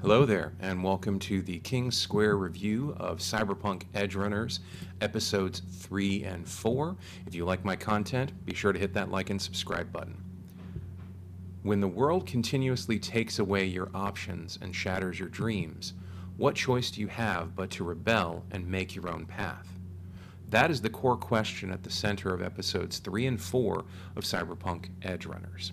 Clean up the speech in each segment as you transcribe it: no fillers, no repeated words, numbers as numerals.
Hello there, and welcome to the King's Square review of Cyberpunk Edgerunners, episodes 3 and 4. If you like my content, be sure to hit that like and subscribe button. When the world continuously takes away your options and shatters your dreams, what choice do you have but to rebel and make your own path? That is the core question at the center of episodes 3 and 4 of Cyberpunk Edgerunners.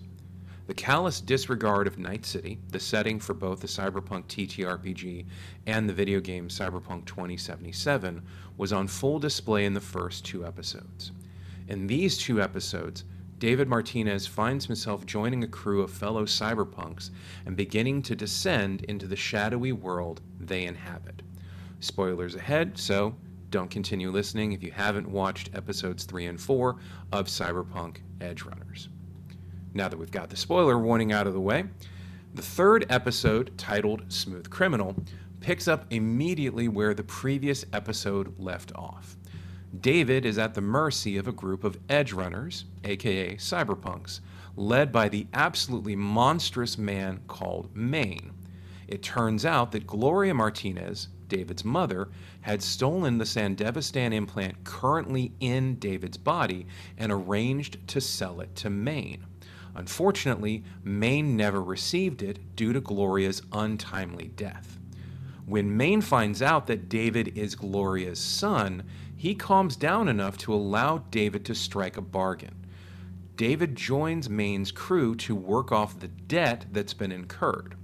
The callous disregard of Night City, the setting for both the Cyberpunk TTRPG and the video game Cyberpunk 2077, was on full display in the first two episodes. In these two episodes, David Martinez finds himself joining a crew of fellow cyberpunks and beginning to descend into the shadowy world they inhabit. Spoilers ahead, so don't continue listening if you haven't watched episodes 3 and 4 of Cyberpunk Edgerunners. Now that we've got the spoiler warning out of the way, the third episode, titled Smooth Criminal, picks up immediately where the previous episode left off. David is at the mercy of a group of edgerunners, aka cyberpunks, led by the absolutely monstrous man called Maine. It turns out that Gloria Martinez, David's mother, had stolen the Sandevistan implant currently in David's body and arranged to sell it to Maine. Unfortunately, Maine never received it due to Gloria's untimely death. When Maine finds out that David is Gloria's son, he calms down enough to allow David to strike a bargain. David joins Maine's crew to work off the debt that's been incurred.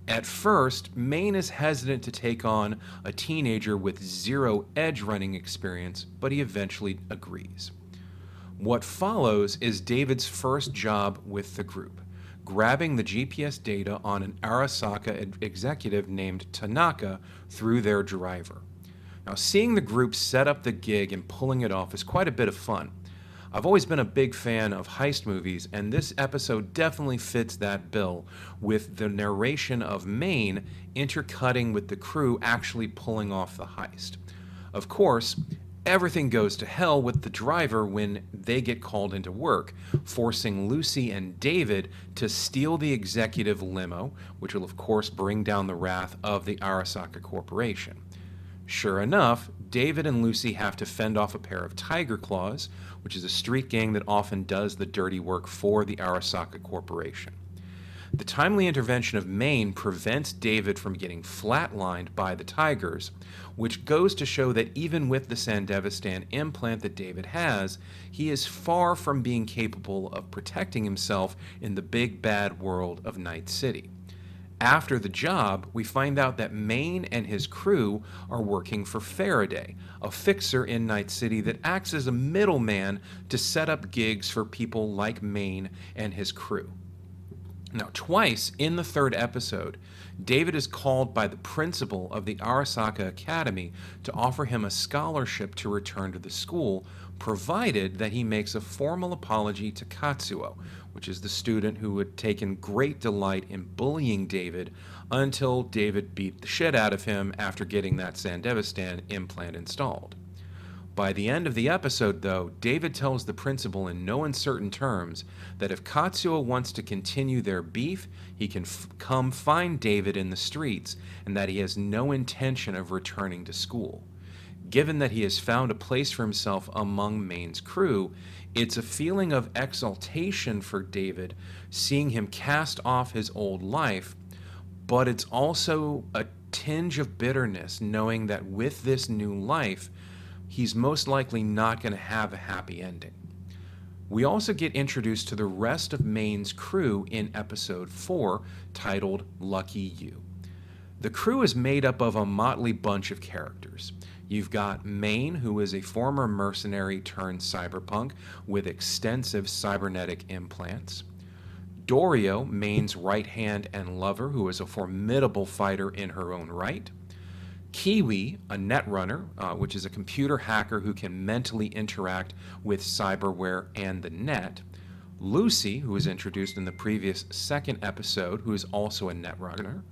At first, Maine is hesitant to take on a teenager with zero edge running experience, but he eventually agrees. What follows is David's first job with the group, grabbing the GPS data on an Arasaka executive named Tanaka through their driver. Now, seeing the group set up the gig and pulling it off is quite a bit of fun. I've always been a big fan of heist movies, and this episode definitely fits that bill, with the narration of Maine intercutting with the crew actually pulling off the heist. Of course, everything goes to hell with the driver when they get called into work, forcing Lucy and David to steal the executive limo, which will of course bring down the wrath of the Arasaka Corporation. Sure enough, David and Lucy have to fend off a pair of Tiger Claws, which is a street gang that often does the dirty work for the Arasaka Corporation. The timely intervention of Maine prevents David from getting flatlined by the Tigers, which goes to show that even with the Sandevistan implant that David has, he is far from being capable of protecting himself in the big bad world of Night City. After the job, we find out that Maine and his crew are working for Faraday, a fixer in Night City that acts as a middleman to set up gigs for people like Maine and his crew. Now, twice in the third episode, David is called by the principal of the Arasaka Academy to offer him a scholarship to return to the school, provided that he makes a formal apology to Katsuo, which is the student who had taken great delight in bullying David until David beat the shit out of him after getting that Sandevistan implant installed. By the end of the episode, though, David tells the principal in no uncertain terms that if Katsuo wants to continue their beef, he can come find David in the streets, and that he has no intention of returning to school. Given that he has found a place for himself among Maine's crew, it's a feeling of exaltation for David, seeing him cast off his old life, but it's also a tinge of bitterness knowing that with this new life, he's most likely not going to have a happy ending. We also get introduced to the rest of Maine's crew in episode 4, titled Lucky You. The crew is made up of a motley bunch of characters. You've got Maine, who is a former mercenary turned cyberpunk with extensive cybernetic implants. Dorio, Maine's right hand and lover, who is a formidable fighter in her own right. Kiwi, a netrunner, which is a computer hacker who can mentally interact with cyberware and the net. Lucy, who was introduced in the previous second episode, who is also a netrunner.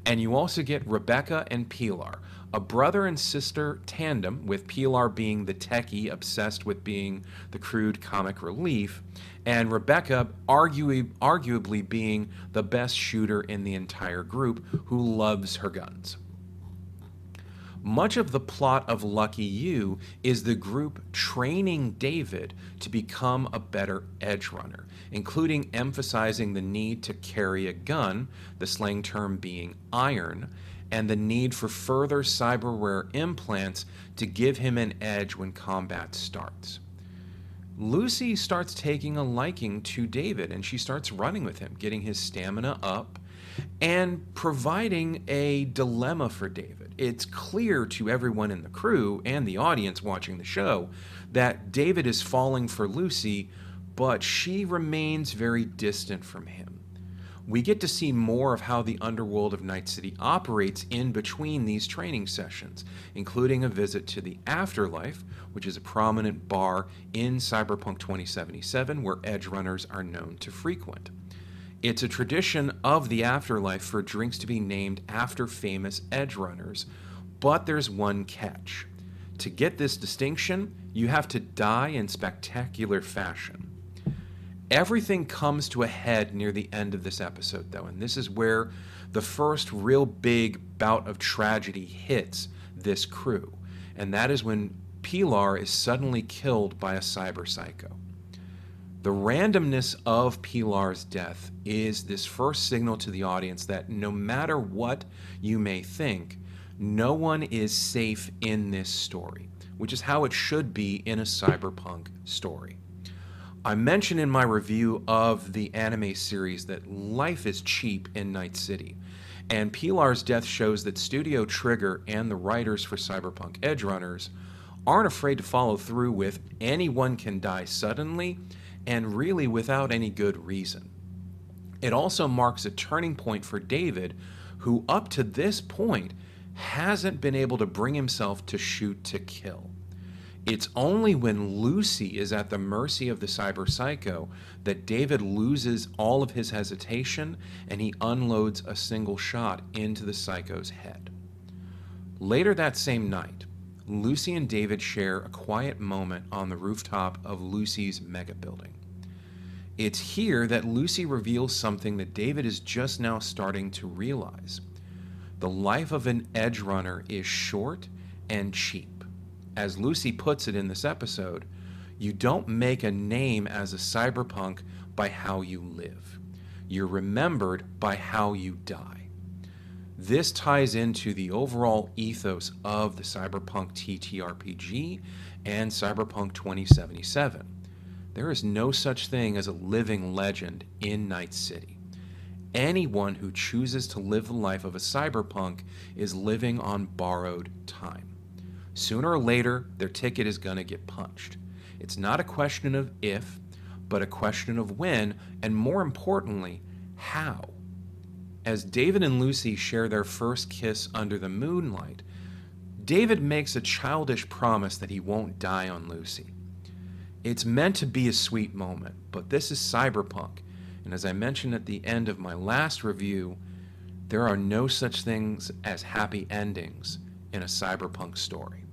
And you also get Rebecca and Pilar, a brother and sister tandem, with Pilar being the techie obsessed with being the crude comic relief, and Rebecca arguably being the best shooter in the entire group who loves her guns. Much of the plot of Lucky You is the group training David to become a better edge runner, including emphasizing the need to carry a gun, the slang term being iron, and the need for further cyberware implants to give him an edge when combat starts. Lucy starts taking a liking to David, and she starts running with him, getting his stamina up and providing a dilemma for David. It's clear to everyone in the crew and the audience watching the show that David is falling for Lucy, but she remains very distant from him. We get to see more of how the underworld of Night City operates in between these training sessions, including a visit to the Afterlife, which is a prominent bar in Cyberpunk 2077 where edge runners are known to frequent. It's a tradition of the Afterlife for drinks to be named after famous edge runners, but there's one catch. To get this distinction, you have to die in spectacular fashion. Everything comes to a head near the end of this episode, though, and this is where the first real big bout of tragedy hits this crew, and that is when Pilar is suddenly killed by a cyber psycho. The randomness of Pilar's death is this first signal to the audience that no matter what you may think, no one is safe in this story, which is how it should be in a cyberpunk story. I mentioned in my review of the anime series that life is cheap in Night City, and Pilar's death shows that Studio Trigger and the writers for Cyberpunk Edgerunners aren't afraid to follow through with anyone can die suddenly and really without any good reason. It also marks a turning point for David, who up to this point hasn't been able to bring himself to shoot to kill. It's only when Lucy is at the mercy of the cyber psycho that David loses all of his hesitation and he unloads a single shot into the psycho's head. Later that same night, Lucy and David share a quiet moment on the rooftop of Lucy's mega building. It's here that Lucy reveals something that David is just now starting to realize. The life of an edge runner is short and cheap. As Lucy puts it in this episode, you don't make a name as a cyberpunk by how you live. You're remembered by how you die. This ties into the overall ethos of the Cyberpunk TTRPG and Cyberpunk 2077. There is no such thing as a living legend in Night City. Anyone who chooses to live the life of a cyberpunk is living on borrowed time. Sooner or later, their ticket is going to get punched. It's not a question of if, but a question of when, and more importantly, how. As David and Lucy share their first kiss under the moonlight, David makes a childish promise that he won't die on Lucy. It's meant to be a sweet moment, but this is cyberpunk, and as I mentioned at the end of my last review, there are no such things as happy endings in a cyberpunk story.